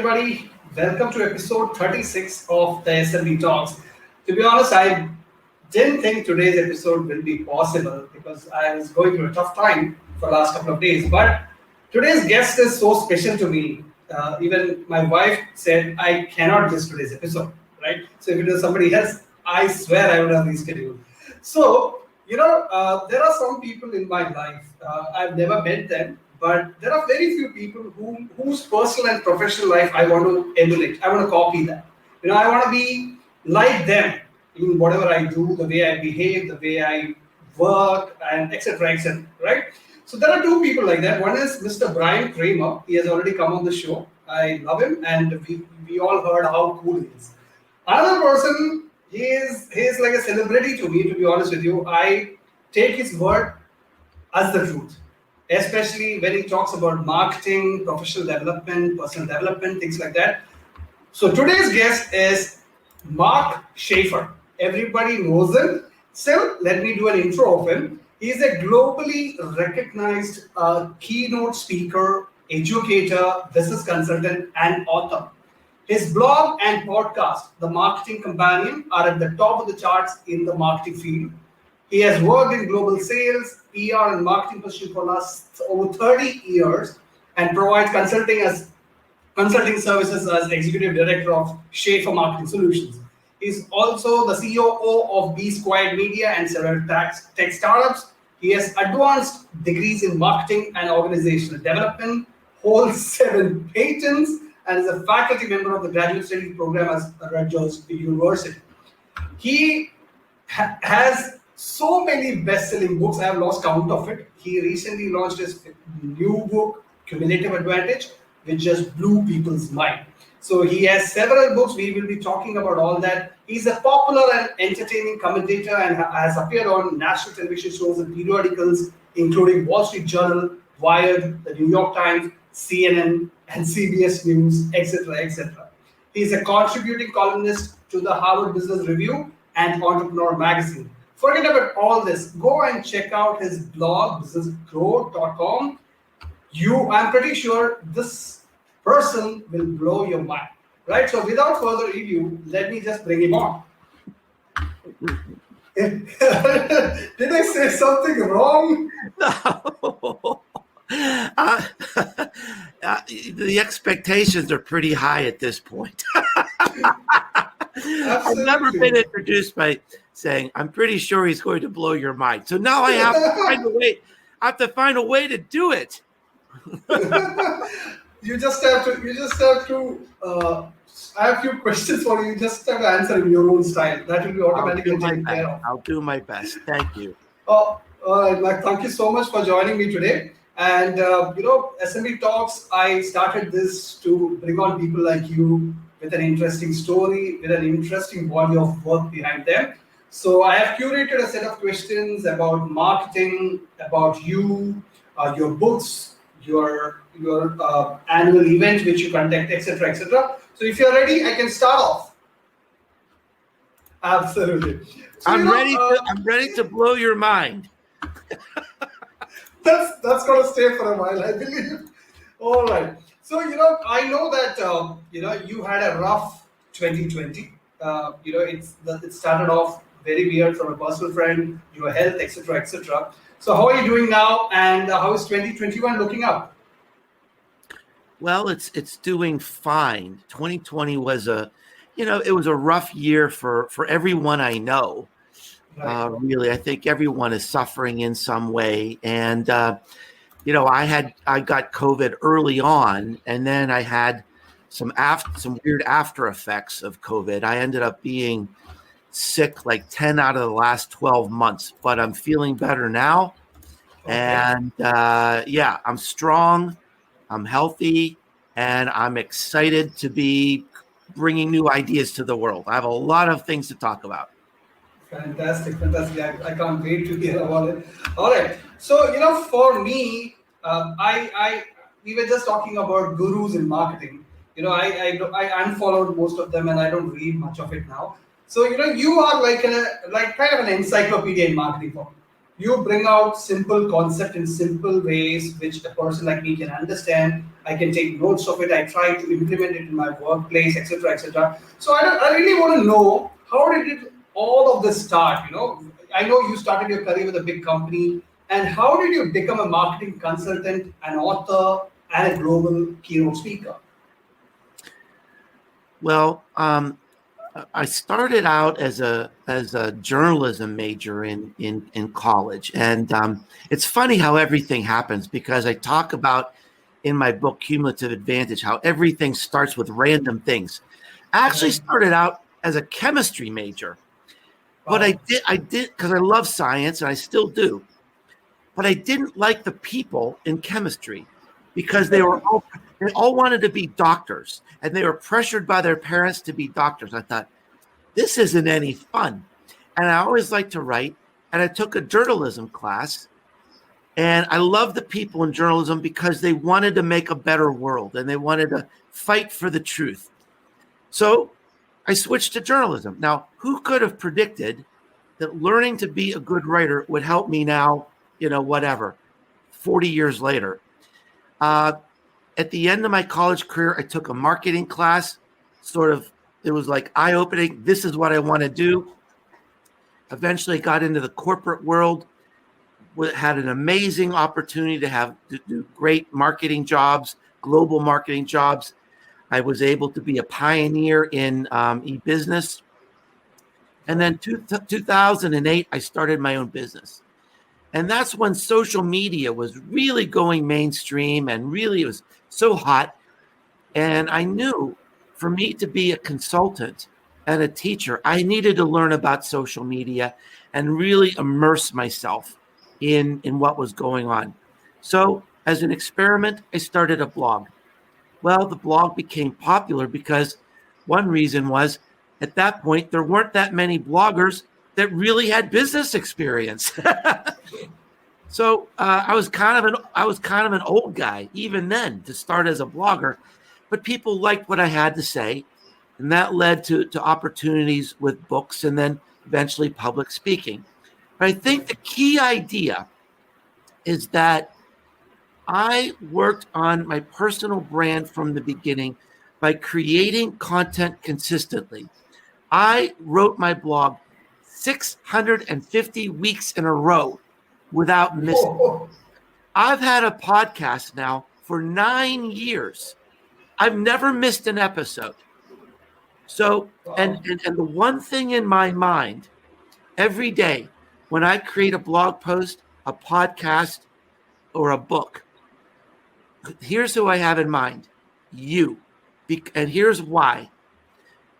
everybody. Welcome to episode 36 of the SMB Talks. To be honest, I didn't think today's episode will be possible because I was going through a tough time for the last couple of days. But today's guest is so special to me. Even my wife said I cannot miss today's episode, right? So if it was somebody else, I swear I would have rescheduled. So, there are some people in my life, I've never met them, but there are very few people whose personal and professional life I want to emulate. I want to copy that. I want to be like them in whatever I do, the way I behave, the way I work, and etc. etc. Right? So there are two people like that. One is Mr. Brian Kramer. He has already come on the show. I love him, and we all heard how cool he is. Another person, he is like a celebrity to me. To be honest with you, I take his word as the truth, especially when he talks about marketing, professional development, personal development, things like that. So today's guest is Mark Schaefer. Everybody knows him. Still, let me do an intro of him. He is a globally recognized keynote speaker, educator, business consultant, and author. His blog and podcast, The Marketing Companion, are at the top of the charts in the marketing field. He has worked in global sales, PR, and marketing position for last over 30 years and provides consulting services as executive director of Schaefer Marketing Solutions. He's also the COO of B Squared Media and several tech startups. He has advanced degrees in marketing and organizational development, holds 7 patents, and is a faculty member of the graduate studies program at Rutgers University. He has so many best-selling books, I have lost count of it. He recently launched his new book, Cumulative Advantage, which just blew people's mind. So he has several books. We will be talking about all that. He's a popular and entertaining commentator and has appeared on national television shows and periodicals, including Wall Street Journal, Wired, the New York Times, CNN, and CBS News, etc., etc. He's a contributing columnist to the Harvard Business Review and Entrepreneur Magazine. Forget about all this. Go and check out his blog, businessgrow.com. I'm pretty sure this person will blow your mind, right? So without further ado, let me just bring him on. Did I say something wrong? No. The expectations are pretty high at this point. I've never been introduced by saying, I'm pretty sure he's going to blow your mind. So now I have to find a way. I have to find a way to do it. You just have to. I have a few questions for you. You just have to answer in your own style. That will be automatically taken care of. I'll do my best. Thank you. All right, Mike. Thank you so much for joining me today. And SMB Talks. I started this to bring on people like you with an interesting story, with an interesting body of work behind them. So I have curated a set of questions about marketing, about you, your books, your annual event which you conduct, etc., etc. So if you're ready, I can start off. Absolutely. So, I'm ready to blow your mind. That's going to stay for a while, I believe. All right. So I know that you had a rough 2020. It started off very weird from a personal friend, your health, etc., etc. So how are you doing now, and how is 2021 looking up? Well, it's doing fine. 2020 was a rough year for everyone I know. Right. Really, I think everyone is suffering in some way, and I got COVID early on, and then I had some weird after effects of COVID. I ended up being sick like 10 out of the last 12 months, but I'm feeling better now. Okay. And I'm strong, I'm healthy, and I'm excited to be bringing new ideas to the world. I have a lot of things to talk about. Fantastic. I can't wait to hear about it. All right. So, for me, we were just talking about gurus in marketing. I unfollowed most of them and I don't read much of it now. So, you are like kind of an encyclopedia in marketing for me. You bring out simple concept in simple ways which a person like me can understand. I can take notes of it. I try to implement it in my workplace, etc., etc. So I really want to know, how did it all of this start? I know you started your career with a big company, and how did you become a marketing consultant, an author, and a global keynote speaker? Well, I started out as a journalism major in college, and it's funny how everything happens, because I talk about in my book Cumulative Advantage how everything starts with random things. I actually Right. started out as a chemistry major, but Wow. I did because I love science, and I still do. But I didn't like the people in chemistry, because they all wanted to be doctors, and they were pressured by their parents to be doctors. I thought, this isn't any fun. And I always liked to write. And I took a journalism class. And I love the people in journalism because they wanted to make a better world and they wanted to fight for the truth. So I switched to journalism. Now, who could have predicted that learning to be a good writer would help me now, 40 years later? At the end of my college career, I took a marketing class. It was like eye-opening. This is what I want to do. Eventually got into the corporate world, had an amazing opportunity to do great marketing jobs, global marketing jobs. I was able to be a pioneer in e-business. And then 2008, I started my own business. And that's when social media was really going mainstream, and really it was so hot. And I knew for me to be a consultant and a teacher, I needed to learn about social media and really immerse myself in what was going on. So as an experiment, I started a blog. Well, the blog became popular because one reason was, at that point, there weren't that many bloggers that really had business experience. So I was kind of an old guy even then to start as a blogger, but people liked what I had to say, and that led to opportunities with books and then eventually public speaking. But I think the key idea is that I worked on my personal brand from the beginning by creating content consistently. I wrote my blog 650 weeks in a row without missing. Oh, I've had a podcast now for 9 years. I've never missed an episode. So, wow. and the one thing in my mind every day when I create a blog post, a podcast, or a book, here's who I have in mind: you. And here's why: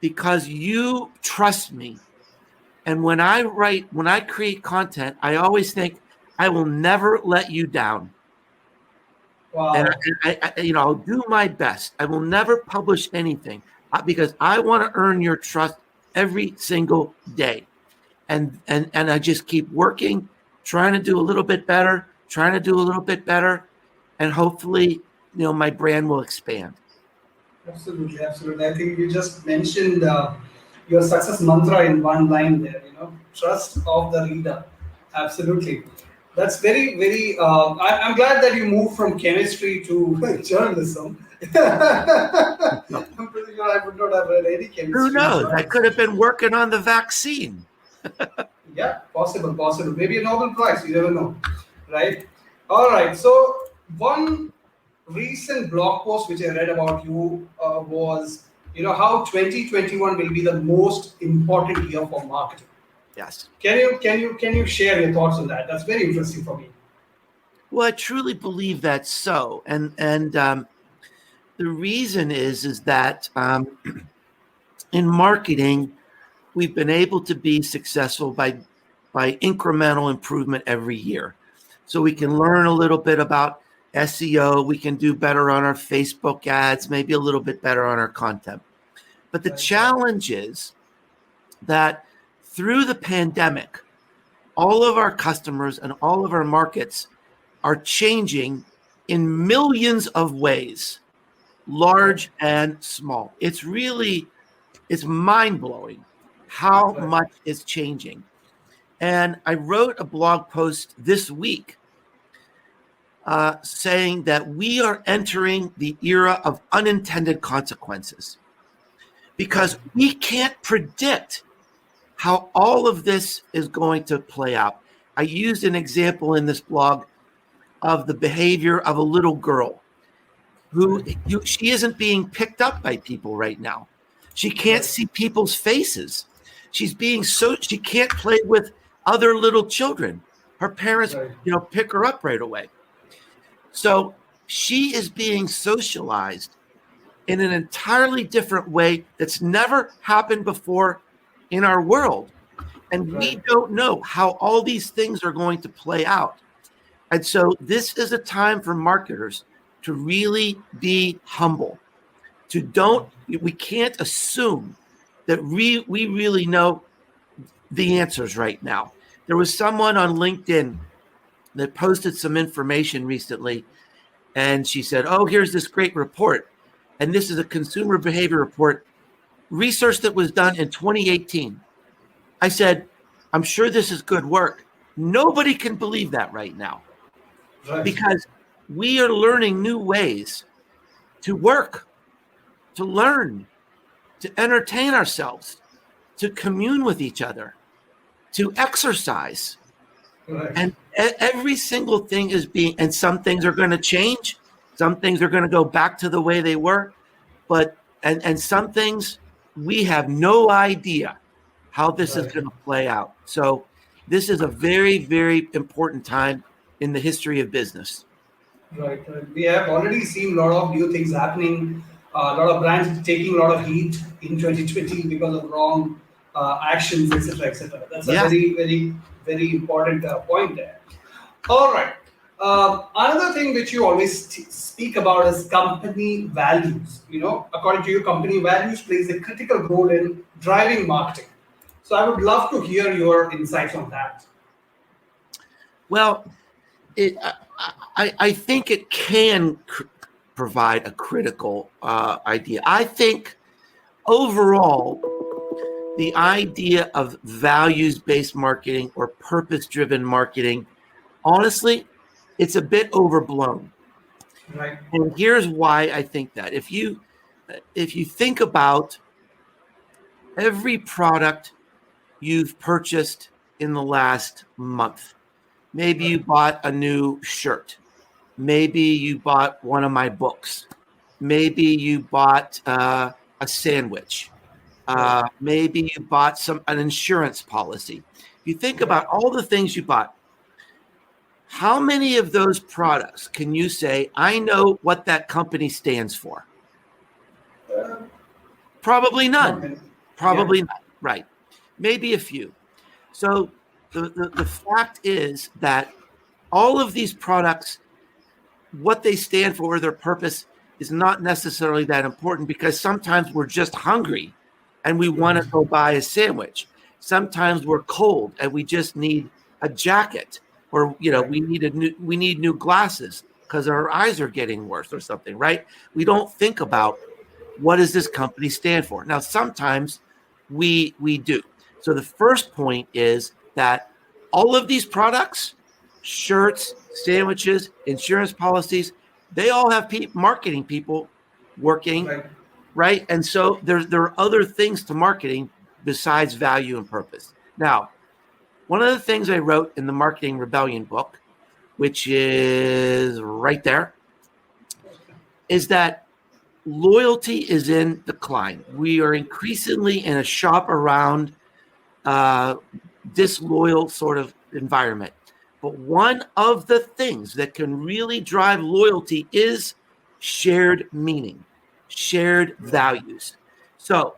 because you trust me. And when I create content, I always think, I will never let you down. And Wow. I'll do my best. I will never publish anything because I want to earn your trust every single day. And I just keep working, trying to do a little bit better, and hopefully, my brand will expand. Absolutely, absolutely. I think you just mentioned your success mantra in one line there. Trust of the reader. Absolutely. That's very, very. I'm glad that you moved from chemistry to journalism. No. I'm pretty sure I would not have read any Who chemistry in knows? I journalism. could have been working on the vaccine. Yeah, possible, possible. Maybe a Nobel Prize. You never know, right? All right. So one recent blog post which I read about you was, how 2021 will be the most important year for marketing. Yes. Can you share your thoughts on that? That's very interesting for me. Well, I truly believe that's so, and the reason is that in marketing, we've been able to be successful by incremental improvement every year. So we can learn a little bit about SEO. We can do better on our Facebook ads, maybe a little bit better on our content. But the Right. challenge is that through the pandemic, all of our customers and all of our markets are changing in millions of ways, Right. large and small. It's mind blowing how Right. much is changing. And I wrote a blog post this week saying that we are entering the era of unintended consequences because we can't predict how all of this is going to play out. I used an example in this blog of the behavior of a little girl who she isn't being picked up by people right now. She can't see people's faces. She can't play with other little children. Her parents, pick her up right away. So she is being socialized in an entirely different way that's never happened before in our world. And we don't know how all these things are going to play out. And so this is a time for marketers to really be humble. We can't assume that we really know the answers right now. There was someone on LinkedIn that posted some information recently, and she said, oh, here's this great report. And this is a consumer behavior report, research that was done in 2018. I said, I'm sure this is good work. Nobody can believe that right now because we are learning new ways to work, to learn, to entertain ourselves, to commune with each other, to exercise. And every single thing is and some things are going to change. Some things are going to go back to the way they were. And some things we have no idea how this is going to play out. So this is a very, very important time in the history of business. Right. We have already seen a lot of new things happening. A lot of brands taking a lot of heat in 2020 because of wrong actions, etc., etc. That's a very, very, very important point there. All right. Another thing which you always speak about is company values. According to you, company values plays a critical role in driving marketing. So I would love to hear your insights on that. Well, I think it can provide a critical idea. I think overall, the idea of values-based marketing or purpose-driven marketing, honestly, it's a bit overblown. Right. And here's why I think that. If you think about every product you've purchased in the last month, maybe you bought a new shirt, maybe you bought one of my books, maybe you bought a sandwich, maybe you bought an insurance policy. If you think about all the things you bought, how many of those products can you say, I know what that company stands for? Probably none. Probably not. Right. Maybe a few. So the fact is that all of these products, what they stand for, their purpose, is not necessarily that important because sometimes we're just hungry and we want to go buy a sandwich. Sometimes we're cold and we just need a jacket, or we need new glasses because our eyes are getting worse or something, right? We don't think about what does this company stand for. Now, sometimes we do. So the first point is that all of these products, shirts, sandwiches, insurance policies, they all have marketing people working, right? And so there are other things to marketing besides value and purpose. Now, one of the things I wrote in the Marketing Rebellion book, which is right there, is that loyalty is in decline. We are increasingly in a shop around disloyal sort of environment. But one of the things that can really drive loyalty is shared meaning, shared values. So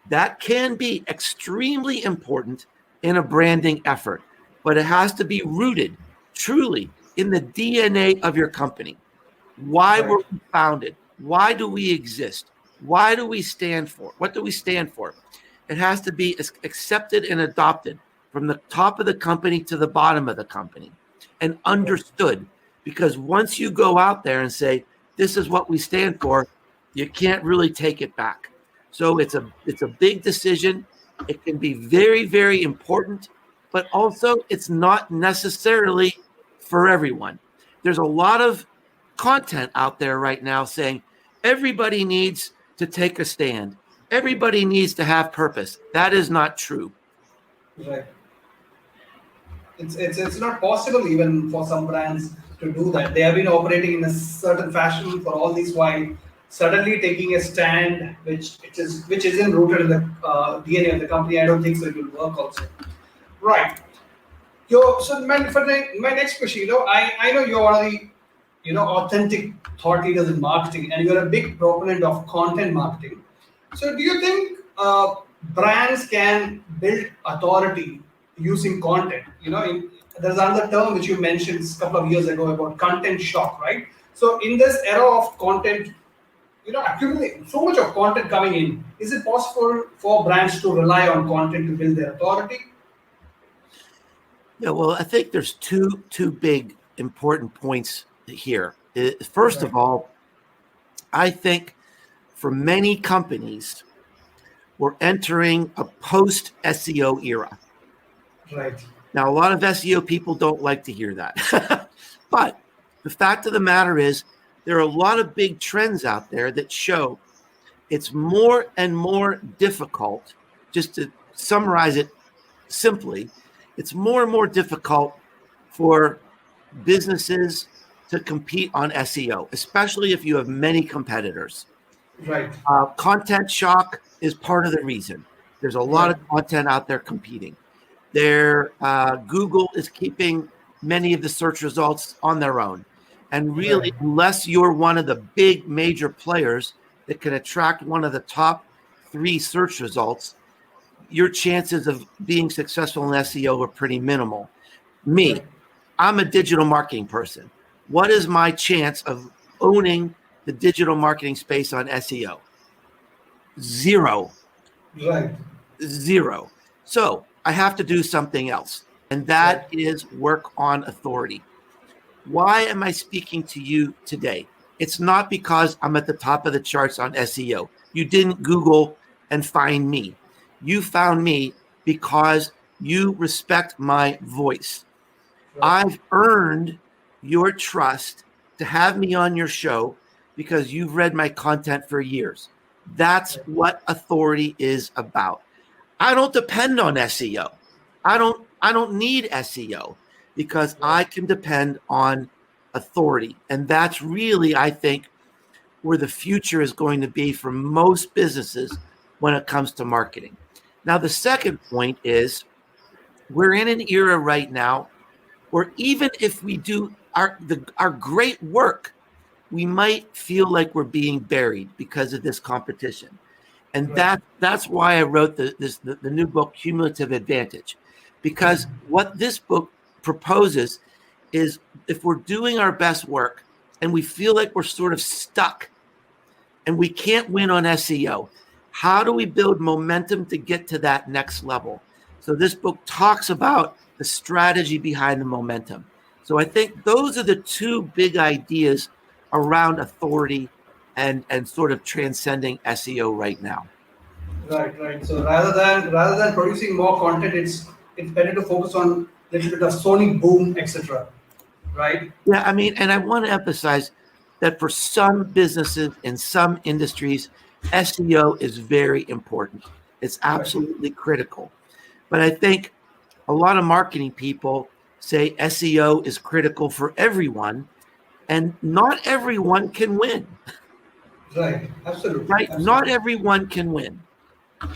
that can be extremely important in a branding effort, but it has to be rooted truly in the DNA of your company. Why were we founded? Why do we exist? Why do we stand for? What do we stand for? It has to be accepted and adopted from the top of the company to the bottom of the company and understood, because once you go out there and say, this is what we stand for, you can't really take it back. So it's a big decision. It can be very, very important but also it's not necessarily for everyone. There's a lot of content out there right now saying everybody needs to take a stand. Everybody needs to have purpose. That is not true. Right. It's not possible even for some brands to do that. They have been operating in a certain fashion for all this while suddenly taking a stand which isn't rooted in the DNA of the company. I don't think so it will work also. Right. My next question, I know you're one of the authentic thought leaders in marketing, and you're a big proponent of content marketing. So, do you think brands can build authority using content? There's another term which you mentioned a couple of years ago about content shock, right? So, in this era of content, accumulating so much of content coming in, is it possible for brands to rely on content to build their authority? Yeah, well, I think there's two big important points here. First of all, I think for many companies, we're entering a post-SEO era. Right. Now, a lot of SEO people don't like to hear that. But the fact of the matter is, there are a lot of big trends out there that show it's more and more difficult, just to summarize it simply, it's more and more difficult for businesses to compete on SEO, especially if you have many competitors. Right. Content shock is part of the reason. There's a lot of content out there competing. Google is keeping many of the search results on their own. And really, unless you're one of the big major players that can attract one of the top 3 search results, your chances of being successful in SEO are pretty minimal. I'm a digital marketing person. What is my chance of owning the digital marketing space on SEO? 0. Right. 0. So I have to do something else, and that is work on authority. Why am I speaking to you today? It's not because I'm at the top of the charts on SEO. You didn't Google and find me. You found me because you respect my voice. I've earned your trust to have me on your show because you've read my content for years. That's what authority is about. I don't depend on SEO. I don't need SEO because I can depend on authority. And that's really, I think, where the future is going to be for most businesses when it comes to marketing. Now, the second point is we're in an era right now where even if we do our great work, we might feel like we're being buried because of this competition. And that's why I wrote the new book, Cumulative Advantage, because what this book proposes is if we're doing our best work and we feel like we're sort of stuck and we can't win on SEO, how do we build momentum to get to that next level? So this book talks about the strategy behind the momentum. So I think those are the 2 big ideas around authority and sort of transcending SEO right now. Right. So rather than producing more content, it's better to focus on a little bit of sonic boom, etc. Right? Yeah, I mean, and I want to emphasize that for some businesses in some industries, SEO is very important. It's absolutely critical. But I think a lot of marketing people say SEO is critical for everyone, and not everyone can win. Right. Absolutely. Right? Absolutely. Not everyone can win.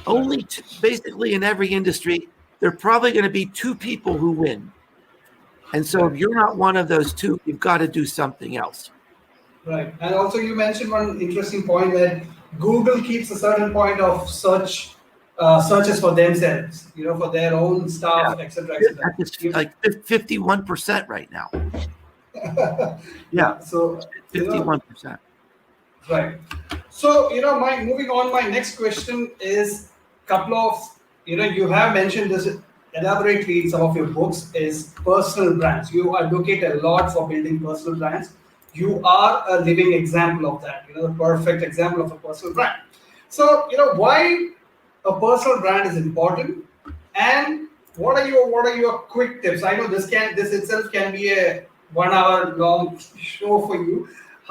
Only basically in every industry, there are probably going to be 2 people who win. And so if you're not one of those 2, you've got to do something else. Right. And also you mentioned one interesting point that Google keeps a certain point of searches for themselves, for their own staff, etc. It's like 51% right now. So 51%. Right. So my next question is couple of you have mentioned this elaborately in some of your books is personal brands. You advocate a lot for building personal brands. You are a living example of that. The perfect example of a personal brand. So why a personal brand is important, and what are your quick tips? I know this itself can be a 1 hour long show for you.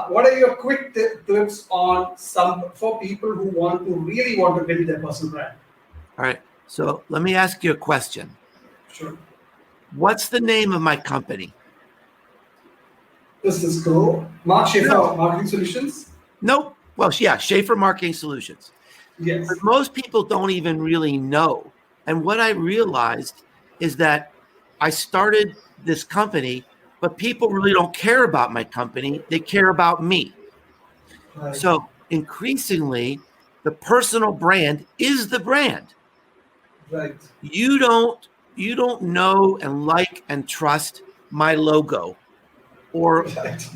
What are your quick tips on some for people who really want to build their personal brand? All right. So let me ask you a question. Sure. What's the name of my company? This is cool. Mark Schaefer, No. Marketing Solutions. Nope. Well, yeah, Schaefer Marketing Solutions. Yes. But most people don't even really know. And what I realized is that I started this company, but people really don't care about my company. They care about me. Right. So increasingly, the personal brand is the brand. Right. You don't know and like and trust my logo or Right.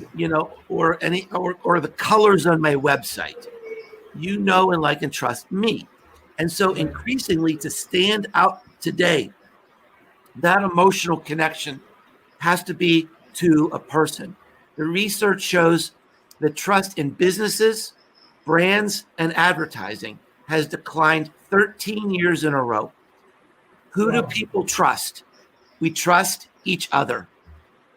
or the colors on my website. You know and like and trust me. And so Right. increasingly to stand out today, that emotional connection has to be to a person. The research shows that trust in businesses, brands, and advertising has declined 13 years in a row. Who do Wow. people trust? We trust each other.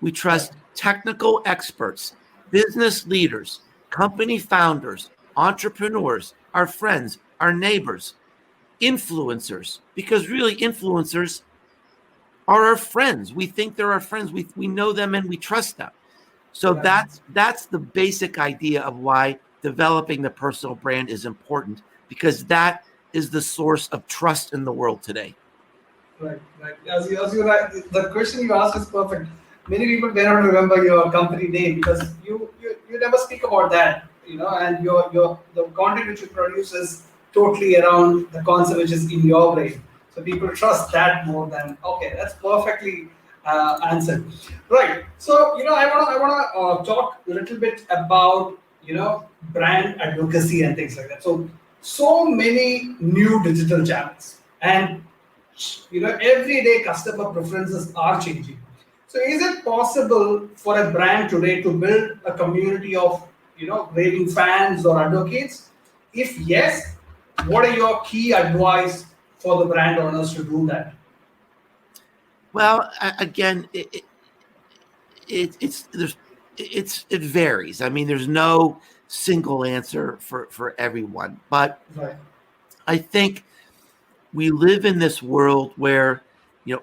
We Right. trust technical experts, business leaders, company founders, entrepreneurs, our friends, our neighbors, influencers, because really influencers are our friends. We think they're our friends. We know them and we trust them. So Right. that's the basic idea of why developing the personal brand is important, because that is the source of trust in the world today. Right. Right. As you right, the question you asked is perfect. Many people may not remember your company name because you never speak about that, and your the content which you produce is totally around the concept which is in your brain. So people trust that more than okay. That's perfectly answered. Right. So I wanna talk a little bit about brand advocacy and things like that. So many new digital channels and everyday customer preferences are changing. So is it possible for a brand today to build a community of raving fans or advocates? If yes, what are your key advice for the brand owners to do that? Well, again, it varies. I mean, there's no single answer for everyone, but Right. I think we live in this world where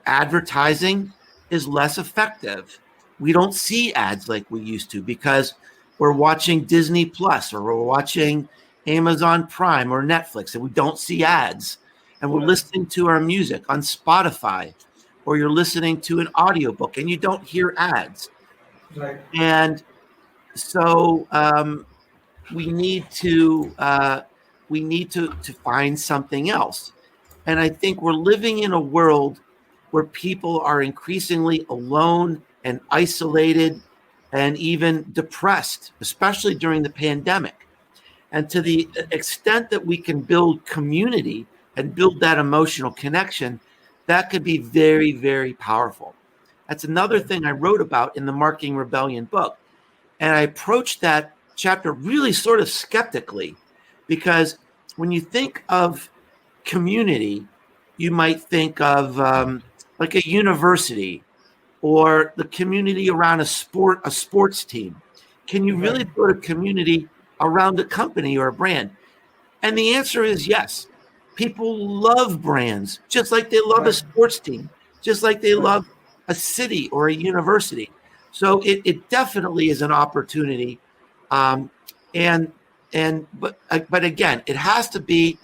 advertising is less effective. We don't see ads like we used to because we're watching Disney Plus or we're watching Amazon Prime or Netflix and we don't see ads. And we're Right. listening to our music on Spotify or you're listening to an audiobook and you don't hear ads. Right. And so we need to find something else. And I think we're living in a world where people are increasingly alone and isolated and even depressed, especially during the pandemic. And to the extent that we can build community and build that emotional connection, that could be very, very powerful. That's another thing I wrote about in the Marketing Rebellion book. And I approached that chapter really sort of skeptically because when you think of community, you might think of like a university or the community around a sports team. Can you Right. really build a community around a company or a brand? And the answer is yes. People love brands just like they love a Right. sports team, just like they Right. love a city or a university. So it definitely is an opportunity. Um, and but again, it has to be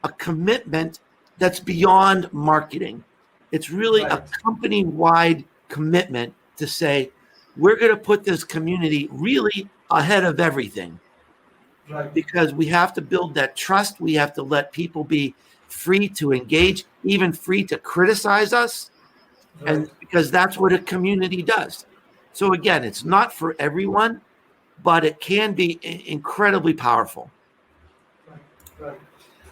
a commitment that's beyond marketing. It's really a Right. company-wide commitment to say, we're going to put this community really ahead of everything Right. because we have to build that trust. We have to let people be free to engage, even free to criticize us. Right. And because that's what a community does. So again, it's not for everyone, but it can be incredibly powerful. Right. Right.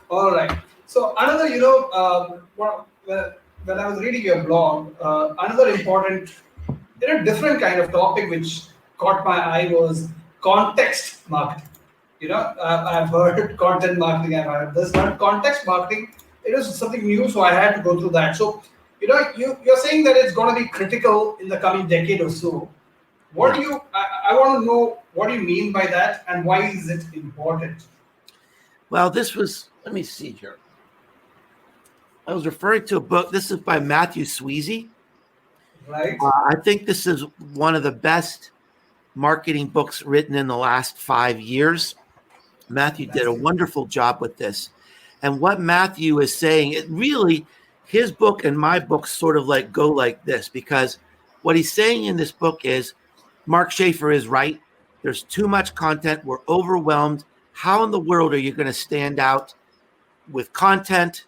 All right. So another, when I was reading your blog, another important, different kind of topic which caught my eye was context marketing. I've heard content marketing. I've heard this, but context marketing, it is something new, so I had to go through that. So You're saying that it's going to be critical in the coming decade or so. What do you? I want to know what do you mean by that, and why is it important? Well, this was. Let me see here. I was referring to a book. This is by Matthew Sweezy. Right. I think this is one of the best marketing books written in the last 5 years. Matthew did a wonderful job with this. And what Matthew is saying, it really, his book and my book sort of like go like this, because what he's saying in this book is Mark Schaefer is right. There's too much content. We're overwhelmed. How in the world are you going to stand out with content,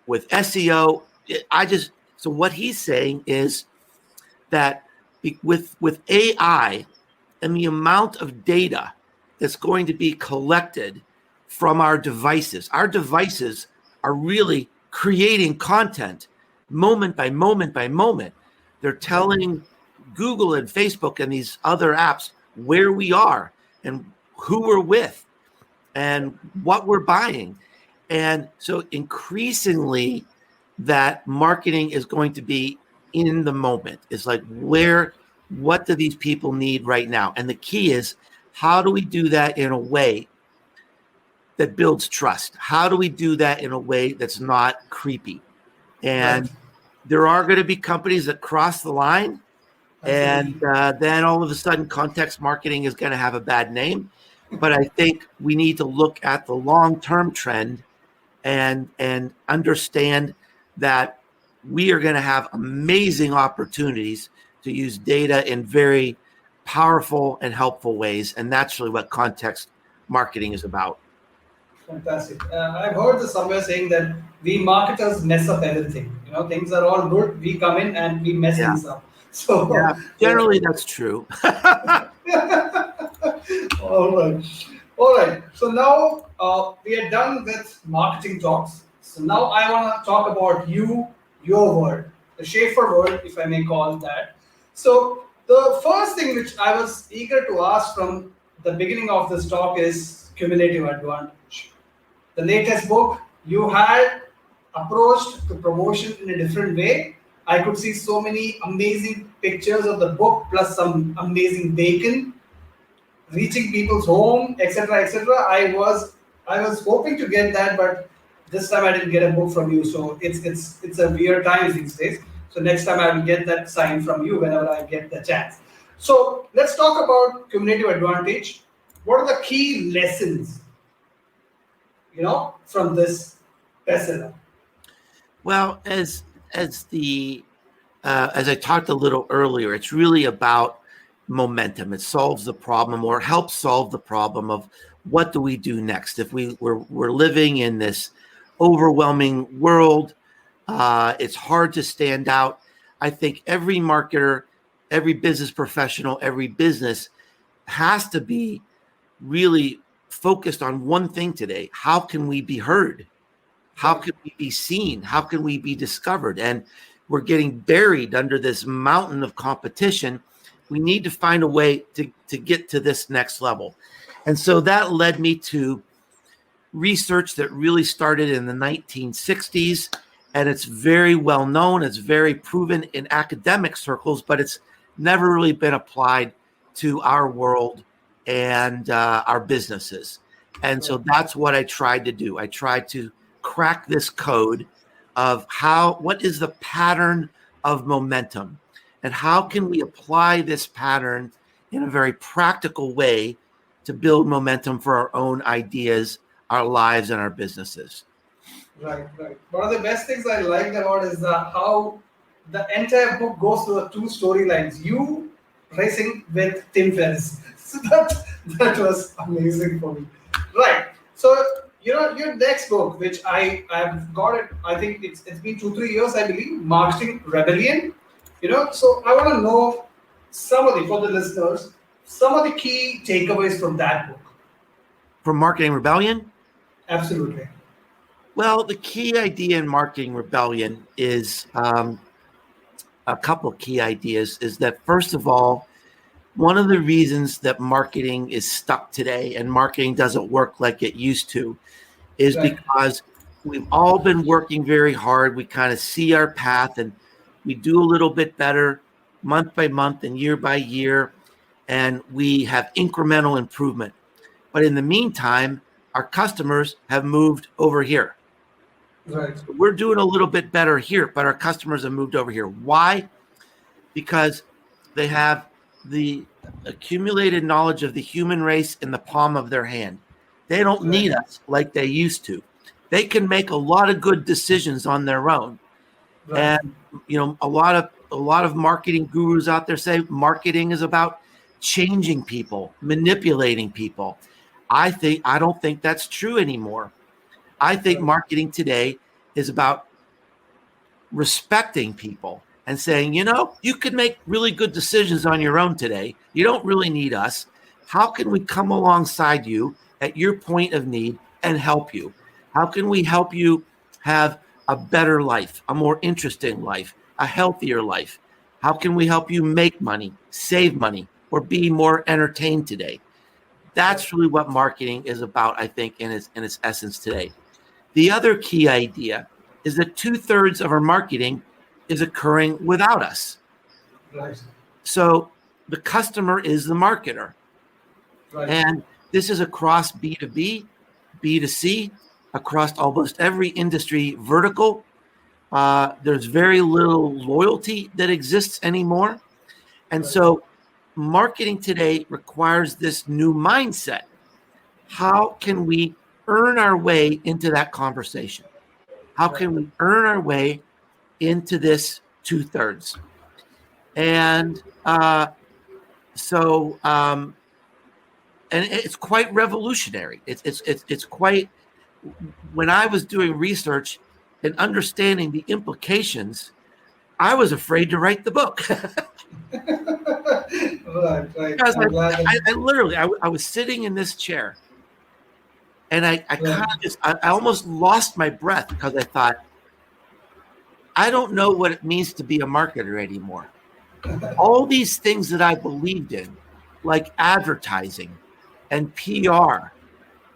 with SEO? So what he's saying is that with AI and the amount of data that's going to be collected from our devices are really creating content moment by moment by moment. They're telling Google and Facebook and these other apps where we are and who we're with and what we're buying. And so increasingly that marketing is going to be in the moment. It's like, what do these people need right now? And the key is, how do we do that in a way that builds trust? How do we do that in a way that's not creepy? And there are going to be companies that cross the line, and then all of a sudden context marketing is going to have a bad name. But I think we need to look at the long-term trend and understand that we are going to have amazing opportunities to use data in very powerful and helpful ways. And that's really what context marketing is about. Fantastic. I've heard this somewhere saying that we marketers mess up everything. Things are all good. We come in and we mess things up. So generally that's true. All right. So now we are done with marketing talks. So now I want to talk about your world, the Schaefer world, if I may call it that. So the first thing which I was eager to ask from the beginning of this talk is cumulative advantage. The latest book you had approached the promotion in a different way. I could see so many amazing pictures of the book plus some amazing bacon reaching people's home, etc., etc. I was hoping to get that, but this time I didn't get a book from you. So it's a weird time these days. So next time I will get that sign from you whenever I get the chance. So let's talk about cumulative advantage. What are the key lessons, from this bestseller? Well, as I talked a little earlier, it's really about momentum. It solves the problem, or helps solve the problem of what do we do next. If we're living in this overwhelming world, it's hard to stand out. I think every marketer, every business professional, every business has to be really focused on one thing today. How can we be heard? How can we be seen? How can we be discovered? And we're getting buried under this mountain of competition. We need to find a way to get to this next level. And so that led me to research that really started in the 1960s. And it's very well known. It's very proven in academic circles, but it's never really been applied to our world and our businesses. And so that's what I tried to do. I tried to crack this code of what is the pattern of momentum, and how can we apply this pattern in a very practical way to build momentum for our own ideas, our lives, and our businesses. Right. One of the best things I liked about is how the entire book goes through the two storylines. You racing with Tim Ferriss. So that was amazing for me. Right. So your next book, which I've got it, I think it's been 2-3 years, I believe, Marketing Rebellion. So I want to know for the listeners, some of the key takeaways from that book. From Marketing Rebellion? Absolutely. Well, the key idea in Marketing Rebellion is a couple of key ideas. Is that, first of all, one of the reasons that marketing is stuck today and marketing doesn't work like it used to is because we've all been working very hard. We kind of see our path, and We do a little bit better month by month and year by year, and we have incremental improvement. But in the meantime, our customers have moved over here. Right. So we're doing a little bit better here, but our customers have moved over here. Why? Because they have the accumulated knowledge of the human race in the palm of their hand. They don't need us like they used to. They can make a lot of good decisions on their own. Right. And a lot of marketing gurus out there say marketing is about changing people, manipulating people. I don't think that's true anymore. I think marketing today is about respecting people and saying, you can make really good decisions on your own today. You don't really need us. How can we come alongside you at your point of need and help you? How can we help you have a better life, a more interesting life, a healthier life? How can we help you make money, save money, or be more entertained today? That's really what marketing is about, I think, in its essence today. The other key idea is that 2/3 of our marketing is occurring without us. Right. So the customer is the marketer. Right. And this is across B2B, B2C, across almost every industry vertical. There's very little loyalty that exists anymore. And so marketing today requires this new mindset. How can we earn our way into that conversation? How can we earn our way into this 2/3? And and it's quite revolutionary. It's quite. When I was doing research and understanding the implications, I was afraid to write the book. Right. Because I literally was sitting in this chair, and I kind of I almost lost my breath because I thought, I don't know what it means to be a marketer anymore. All these things that I believed in, like advertising and PR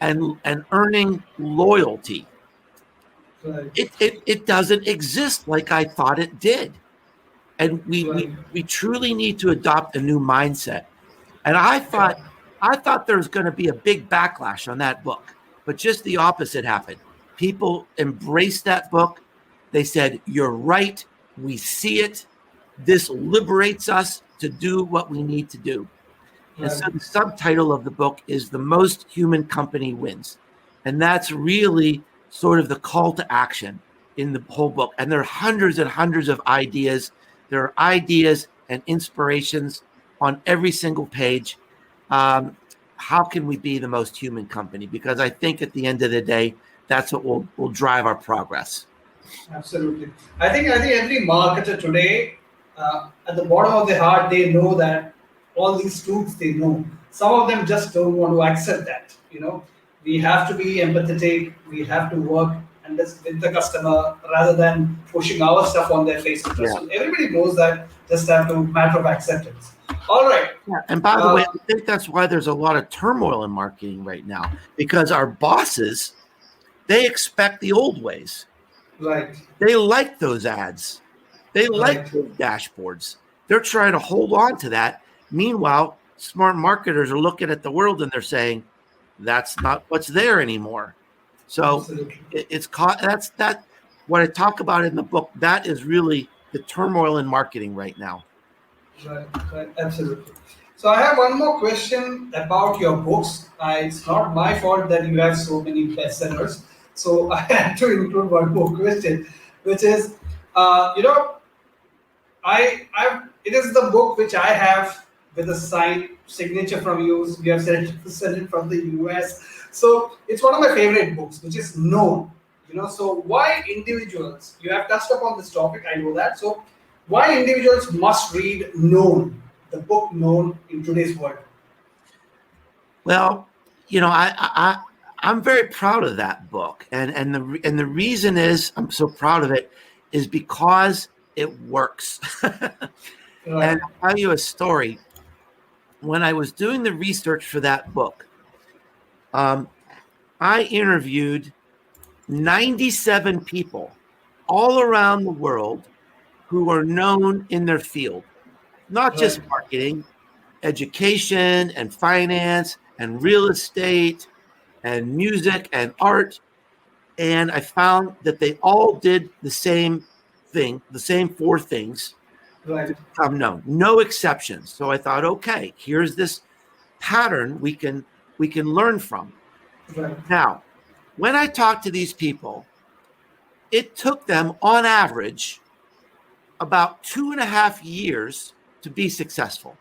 and earning loyalty, it doesn't exist like I thought it did. And we truly need to adopt a new mindset. And I thought there was going to be a big backlash on that book, but just the opposite happened. People embraced that book. They said, you're right. We see it. This liberates us to do what we need to do. And so the subtitle of the book is The Most Human Company Wins. And that's really sort of the call to action in the whole book. And there are hundreds and hundreds of ideas. There are ideas and inspirations on every single page. How can we be the most human company? Because I think at the end of the day, that's what will drive our progress. Absolutely. I think every marketer today, at the bottom of their heart, they know that all these truths they know. Some of them just don't want to accept that. We have to be empathetic. We have to work and with the customer rather than pushing our stuff on their face. Yeah. So everybody knows that. Just have to matter of acceptance. All right. Yeah. And by the way, I think that's why there's a lot of turmoil in marketing right now, because our bosses, they expect the old ways. Right. They like those ads. They like those dashboards. They're trying to hold on to that. Meanwhile, smart marketers are looking at the world and they're saying, that's not what's there anymore. So that's what I talk about in the book. That is really the turmoil in marketing right now. Right, absolutely. So I have one more question about your books. It's not my fault that you have so many bestsellers. So I had to include one more question, which is, it is the book which I have with a signed signature from you. You have sent it from the US. So it's one of my favorite books, which is Known. So why individuals, you have touched upon this topic, I know that. So why individuals must read Known, the book Known in today's world? Well, I'm very proud of that book, and the reason is I'm so proud of it is because it works. And I'll tell you a story. When I was doing the research for that book, I interviewed 97 people all around the world who are known in their field, not just Right. marketing, education and finance and real estate and music and art. And I found that they all did the same thing, the same four things to Right. become known, no exceptions. So I thought, okay, here's this pattern we can learn from. Right. Now, when I talk to these people, it took them on average about 2.5 years to be successful.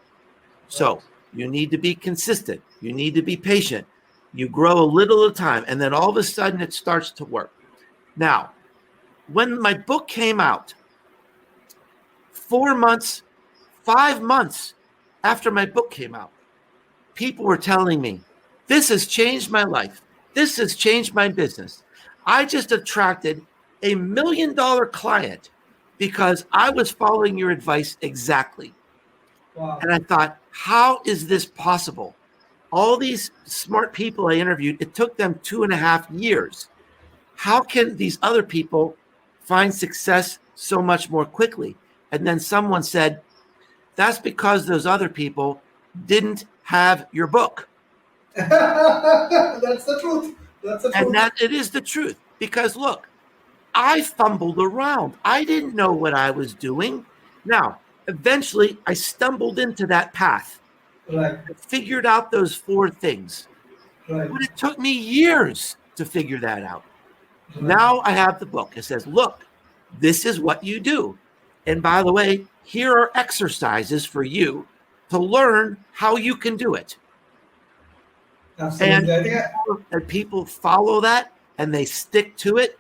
So Right. you need to be consistent. You need to be patient. You grow a little at a time, and then all of a sudden it starts to work. Now, when my book came out, 4 months, 5 months after my book came out, people were telling me, this has changed my life. This has changed my business. I just attracted $1 million client because I was following your advice exactly. Wow. And I thought, how is this possible? All these smart people I interviewed, it took them 2.5 years. How can these other people find success so much more quickly? And then someone said, that's because those other people didn't have your book. That's the truth. That's the And truth. that it is the truth. Because look, I fumbled around. I didn't know what I was doing. Now, eventually I stumbled into that path. Right. I figured out those four things. Right. But it took me years to figure that out. Right. Now I have the book. It says, look, this is what you do. And by the way, here are exercises for you to learn how you can do it. Absolutely. I think And people follow that and they stick to it,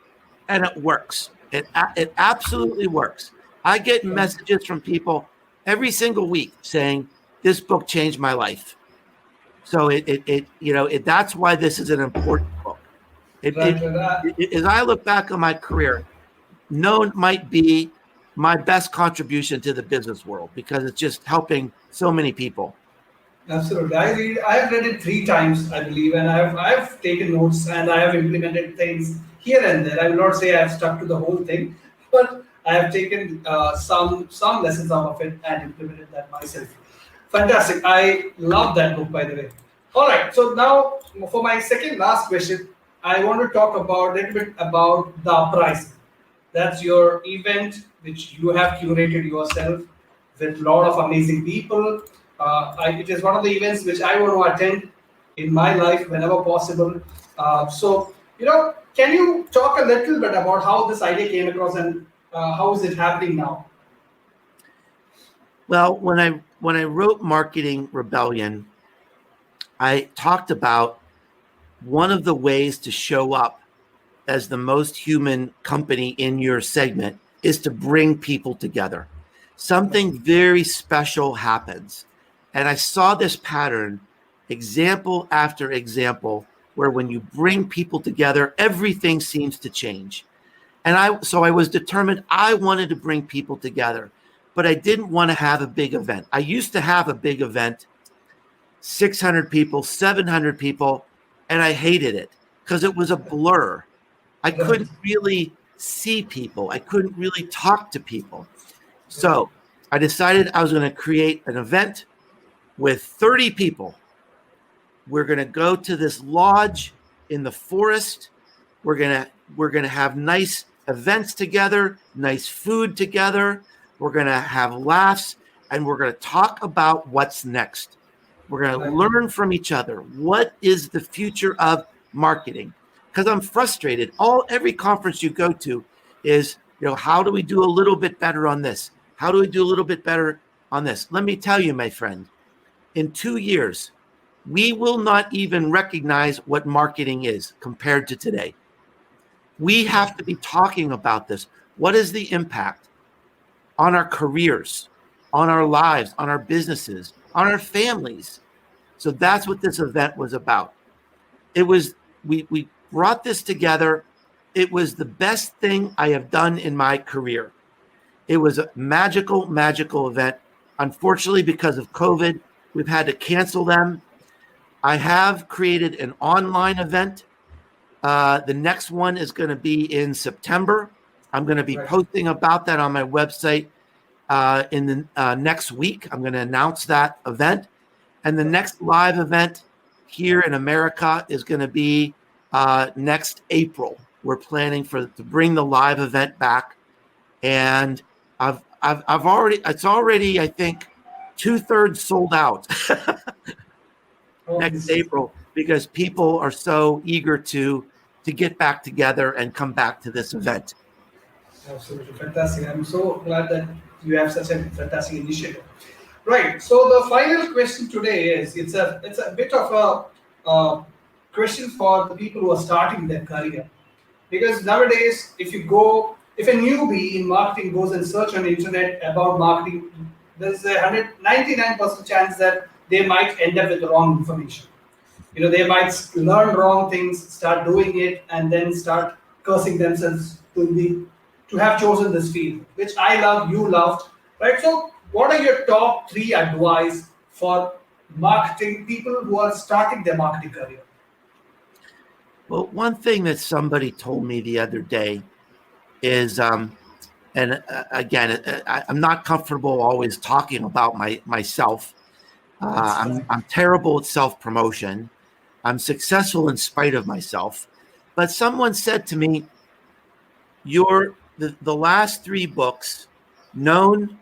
and it works. It absolutely works. I get messages from people every single week saying, this book changed my life. So that's why this is an important book. As I look back on my career, known might be my best contribution to the business world because it's just helping so many people. Absolutely. I have read it 3 times, I believe, and I've taken notes and I have implemented things here and there. I will not say I have stuck to the whole thing, but I have taken some lessons out of it and implemented that myself. Fantastic. I love that book, by the way. All right. So now for my second last question, I want to talk about a little bit about the Uprising. That's your event which you have curated yourself with a lot of amazing people. It is one of the events which I want to attend in my life whenever possible. Can you talk a little bit about how this idea came across and how is it happening now? Well, when I wrote Marketing Rebellion, I talked about one of the ways to show up as the most human company in your segment is to bring people together. Something very special happens. And I saw this pattern, example after example, where when you bring people together, everything seems to change. And I was determined I wanted to bring people together, but I didn't want to have a big event. I used to have a big event, 600 people, 700 people, and I hated it because it was a blur. I couldn't really see people. I couldn't really talk to people. So I decided I was going to create an event with 30 people. We're going to go to this lodge in the forest. We're going to have nice events together, nice food together. We're going to have laughs, and we're going to talk about what's next. We're going to learn from each other. What is the future of marketing? Because I'm frustrated. Every conference you go to is, how do we do a little bit better on this? How do we do a little bit better on this? Let me tell you, my friend, in 2 years, we will not even recognize what marketing is compared to today. We have to be talking about this. What is the impact on our careers, on our lives, on our businesses, on our families? So that's what this event was about. We brought this together. It was the best thing I have done in my career. It was a magical, magical event. Unfortunately, because of COVID, we've had to cancel them. I have created an online event. The next one is going to be in September. I'm going to be posting about that on my website. in the next week. I'm going to announce that event. And the next live event here in America is going to be next April. We're planning to bring the live event back, and I've already, it's already, I think, 2/3 sold out next April, because people are so eager to get back together and come back to this event. Absolutely fantastic. I'm so glad that you have such a fantastic initiative. Right. So the final question today is it's a bit of a question for the people who are starting their career, because nowadays if a newbie in marketing goes and search on the internet about marketing, there's a 99% chance that they might end up with the wrong information. They might learn wrong things, start doing it, and then start cursing themselves to have chosen this field, which I love, you loved, right? So, what are your top 3 advice for marketing people who are starting their marketing career? Well, one thing that somebody told me the other day is, and again, I'm not comfortable always talking about myself. I'm terrible at self-promotion. I'm successful in spite of myself. But someone said to me, the last 3 books, Known,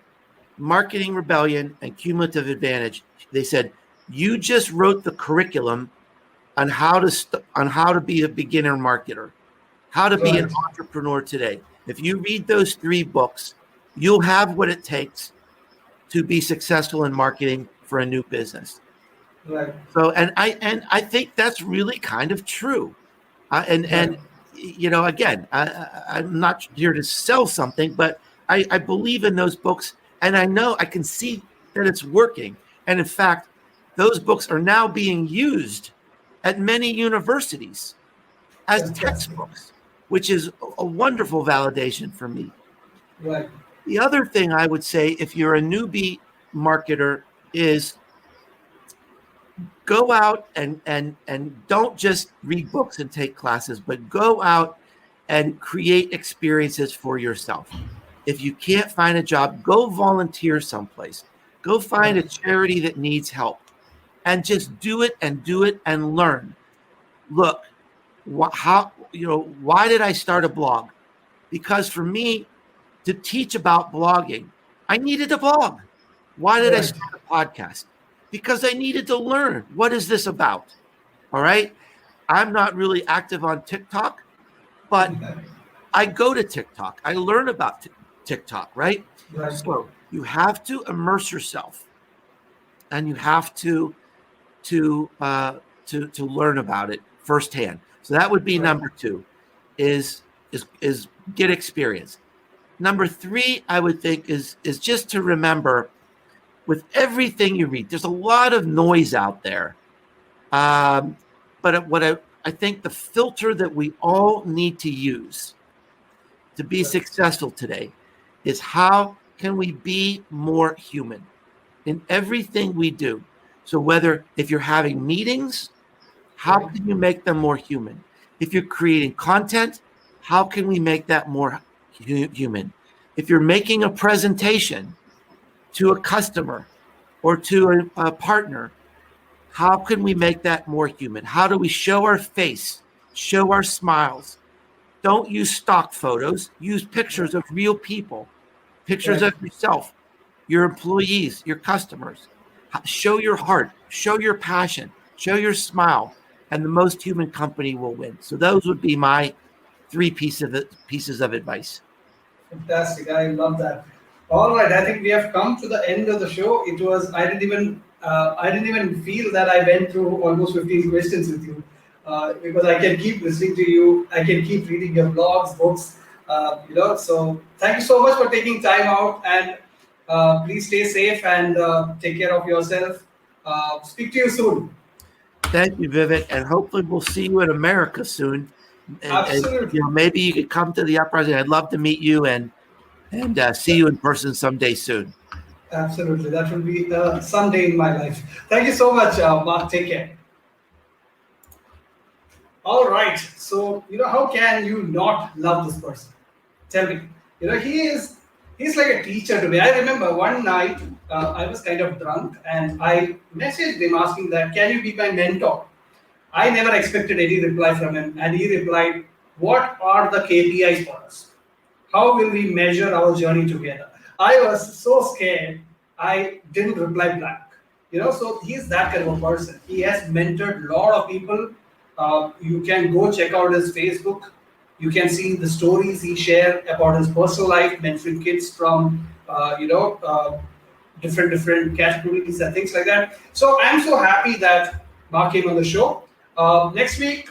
Marketing Rebellion, and Cumulative Advantage, they said, you just wrote the curriculum on how to be a beginner marketer, how to be an entrepreneur today. If you read those 3 books, you'll have what it takes to be successful in marketing for a new business. Right. So, and I think that's really kind of true. And again, I'm not here to sell something, but I believe in those books, and I can see that it's working. And in fact, those books are now being used at many universities as textbooks, which is a wonderful validation for me. Right. The other thing I would say, if you're a newbie marketer, is go out and don't just read books and take classes, but go out and create experiences for yourself. If you can't find a job, go volunteer someplace. Go find a charity that needs help, and just do it and learn. Look, why did I start a blog? Because for me to teach about blogging, I needed a blog. Why did I start a podcast? Because I needed to learn, what is this about? All right. I'm not really active on TikTok, but I go to TikTok. I learn about TikTok, right? So you have to immerse yourself, and you have to learn about it firsthand. So that would be number 2, is get experience. Number 3, I would think, is just to remember, with everything you read, there's a lot of noise out there. But what I think the filter that we all need to use to be successful today is, how can we be more human in everything we do? So if you're having meetings, how can you make them more human? If you're creating content, how can we make that more human? If you're making a presentation to a customer or to a partner, how can we make that more human? How do we show our face, show our smiles? Don't use stock photos. Use pictures of real people, pictures of yourself, your employees, your customers. Show your heart, show your passion, show your smile, and the most human company will win. So those would be my 3 pieces of advice. Fantastic. I love that. All right. I think we have come to the end of the show. I didn't even feel that I went through almost 15 questions with you, because I can keep listening to you. I can keep reading your blogs, books, So thank you so much for taking time out, and please stay safe and take care of yourself. Speak to you soon. Thank you, Vivek, and hopefully we'll see you in America soon. Absolutely. And, maybe you could come to the Uprising. I'd love to meet you and see you in person someday soon. Absolutely. That will be someday in my life. Thank you so much, Mark. Take care. All right. So, how can you not love this person? Tell me. He is He's like a teacher to me. I remember one night I was kind of drunk and I messaged him asking that, can you be my mentor? I never expected any reply from him, and he replied, what are the KPIs for us? How will we measure our journey together? I was so scared, I didn't reply back. So he's that kind of a person. He has mentored a lot of people. You can go check out his Facebook. You can see the stories he shared about his personal life, mentoring kids from different categories and things like that. So I'm so happy that Mark came on the show. Next week,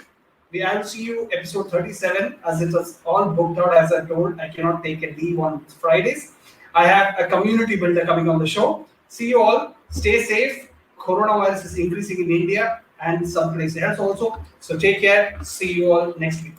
I will see you episode 37, as it was all booked out. As I told, I cannot take a leave on Fridays. I have a community builder coming on the show. See you all. Stay safe. Coronavirus is increasing in India and some places else also. So take care. See you all next week.